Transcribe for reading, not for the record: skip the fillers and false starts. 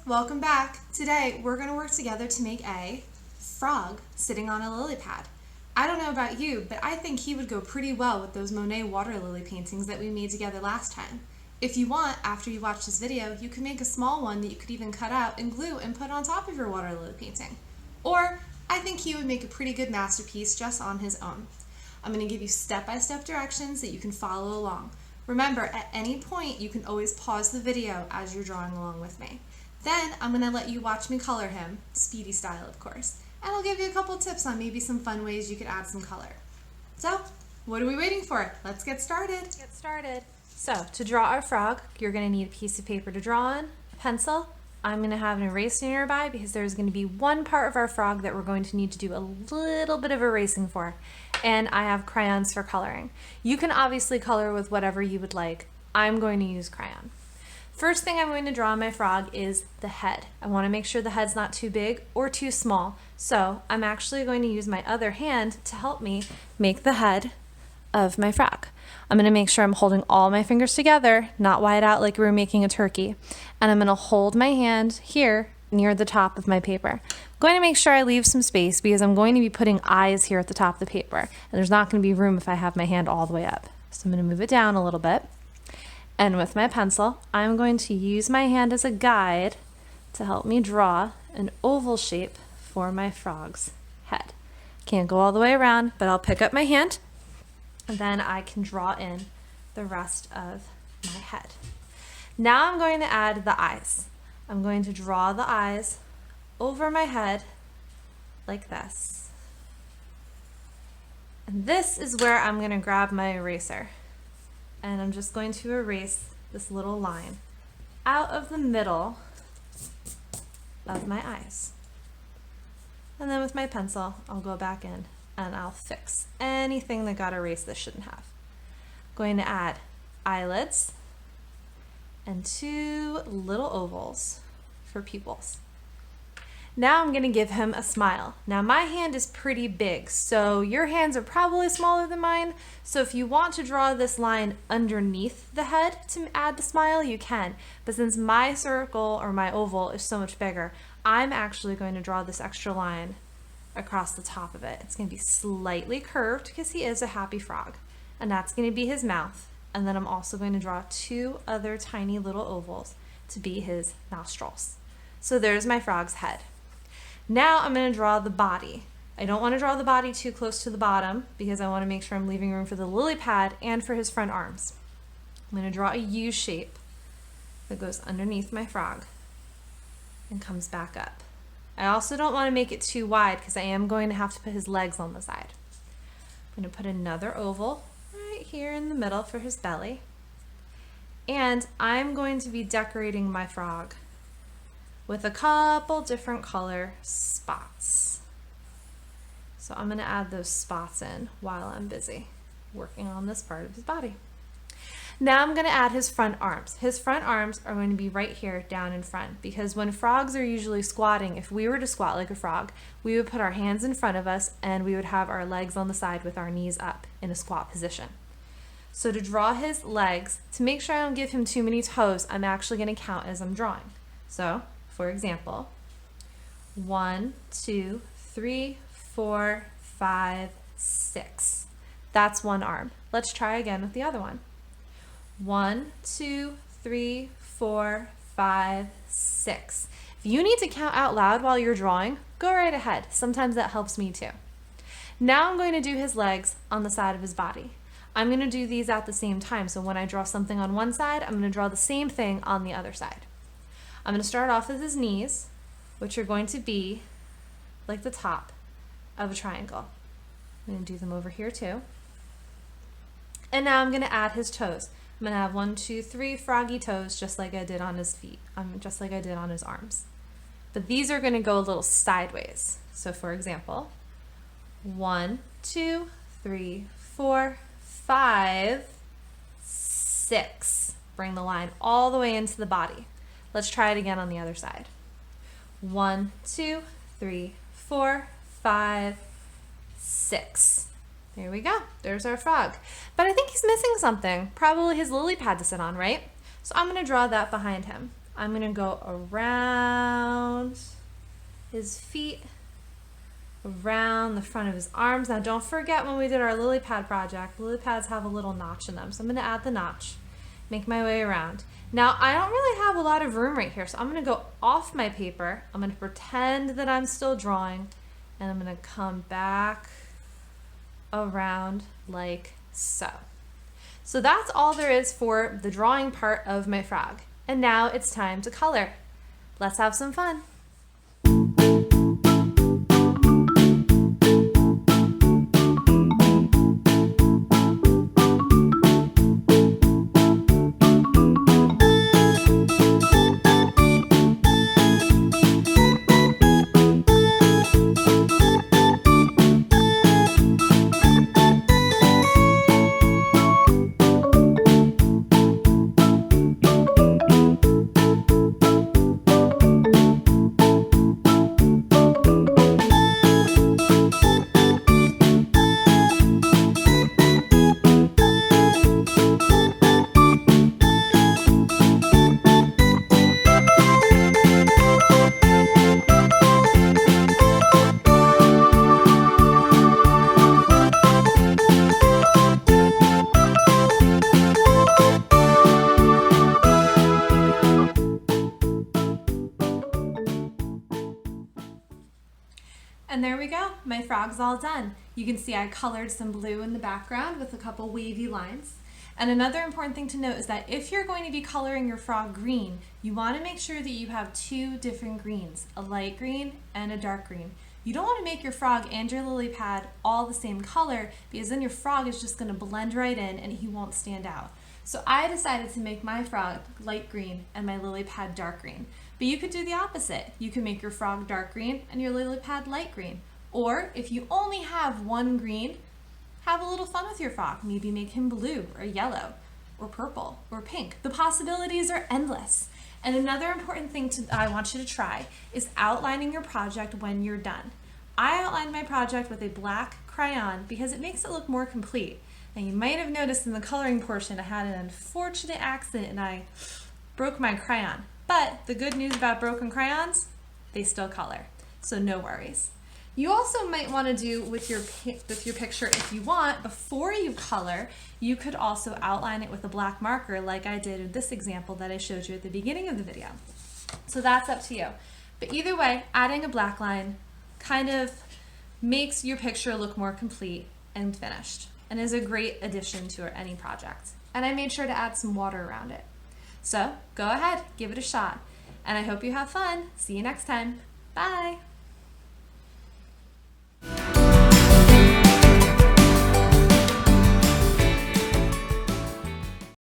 Welcome back. Today we're going to work together to make a frog sitting on a lily pad. I don't know about you, but I think he would go pretty well with those Monet water lily paintings that we made together last time. If you want, after you watch this video, you can make a small one that you could even cut out and glue and put on top of your water lily painting. Or I think he would make a pretty good masterpiece just on his own. I'm going to give you step-by-step directions that you can follow along. Remember, at any point you can always pause the video as you're drawing along with me. Then I'm going to let you watch me color him, speedy style of course, and I'll give you a couple tips on maybe some fun ways you could add some color. So, what are we waiting for? Let's get started. So, to draw our frog, you're going to need a piece of paper to draw on, a pencil. I'm going to have an eraser nearby because there's going to be one part of our frog that we're going to need to do a little bit of erasing for. And I have crayons for coloring. You can obviously color with whatever you would like. I'm going to use crayon. First thing I'm going to draw on my frog is the head. I want to make sure the head's not too big or too small. So I'm actually going to use my other hand to help me make the head of my frog. I'm going to make sure I'm holding all my fingers together, not wide out like we were making a turkey. And I'm going to hold my hand here near the top of my paper. I'm going to make sure I leave some space because I'm going to be putting eyes here at the top of the paper. And there's not going to be room if I have my hand all the way up. So I'm going to move it down a little bit. And with my pencil, I'm going to use my hand as a guide to help me draw an oval shape for my frog's head. Can't go all the way around, but I'll pick up my hand and then I can draw in the rest of my head. Now I'm going to add the eyes. I'm going to draw the eyes over my head like this. And this is where I'm going to grab my eraser. And I'm just going to erase this little line out of the middle of my eyes. And then with my pencil, I'll go back in and I'll fix anything that got erased that shouldn't have. I'm going to add eyelids and two little ovals for pupils. Now I'm going to give him a smile. Now my hand is pretty big, so your hands are probably smaller than mine. So if you want to draw this line underneath the head to add the smile, you can. But since my circle or my oval is so much bigger, I'm actually going to draw this extra line across the top of it. It's going to be slightly curved because he is a happy frog. And that's going to be his mouth. And then I'm also going to draw two other tiny little ovals to be his nostrils. So there's my frog's head. Now I'm going to draw the body. I don't want to draw the body too close to the bottom because I want to make sure I'm leaving room for the lily pad and for his front arms. I'm going to draw a U shape that goes underneath my frog and comes back up. I also don't want to make it too wide because I am going to have to put his legs on the side. I'm going to put another oval right here in the middle for his belly. And I'm going to be decorating my frog with a couple different color spots. So I'm going to add those spots in while I'm busy working on this part of his body. Now I'm going to add his front arms. His front arms are going to be right here down in front because when frogs are usually squatting, if we were to squat like a frog, we would put our hands in front of us and we would have our legs on the side with our knees up in a squat position. So to draw his legs, to make sure I don't give him too many toes, I'm actually going to count as I'm drawing. So for example, 1, 2, 3, 4, 5, 6. That's one arm. Let's try again with the other one. 1, 2, 3, 4, 5, 6. If you need to count out loud while you're drawing, go right ahead. Sometimes that helps me too. Now I'm going to do his legs on the side of his body. I'm going to do these at the same time. So when I draw something on one side, I'm going to draw the same thing on the other side. I'm going to start off with his knees, which are going to be like the top of a triangle. I'm going to do them over here too. And now I'm going to add his toes. I'm going to have 1, 2, 3 froggy toes just like I did on his feet, just like I did on his arms. But these are going to go a little sideways. So for example, 1, 2, 3, 4, 5, 6. Bring the line all the way into the body. Let's try it again on the other side. 1, 2, 3, 4, 5, 6. There we go. There's our frog. But I think he's missing something. Probably his lily pad to sit on, right? So I'm going to draw that behind him. I'm gonna go around his feet, around the front of his arms. Now don't forget when we did our lily pad project, lily pads have a little notch in them. So I'm gonna add the notch, make my way around. Now I don't really have a lot of room right here, so I'm gonna go off my paper. I'm gonna pretend that I'm still drawing, and I'm gonna come back around like so. So that's all there is for the drawing part of my frog. And now it's time to color. Let's have some fun. And there we go, my frog's all done. You can see I colored some blue in the background with a couple wavy lines. And another important thing to note is that if you're going to be coloring your frog green, you want to make sure that you have two different greens, a light green and a dark green. You don't want to make your frog and your lily pad all the same color, because then your frog is just going to blend right in and he won't stand out. So I decided to make my frog light green and my lily pad dark green. But you could do the opposite. You can make your frog dark green and your lily pad light green. Or if you only have one green, have a little fun with your frog. Maybe make him blue or yellow or purple or pink. The possibilities are endless. And another important thing I want you to try is outlining your project when you're done. I outlined my project with a black crayon because it makes it look more complete. And you might have noticed in the coloring portion I had an unfortunate accident and I broke my crayon. But the good news about broken crayons, they still color, so no worries. You also might want to do with your picture, if you want, before you color, you could also outline it with a black marker like I did in this example that I showed you at the beginning of the video. So that's up to you. But either way, adding a black line kind of makes your picture look more complete and finished, and is a great addition to any project. And I made sure to add some water around it. So go ahead, give it a shot. And I hope you have fun. See you next time. Bye.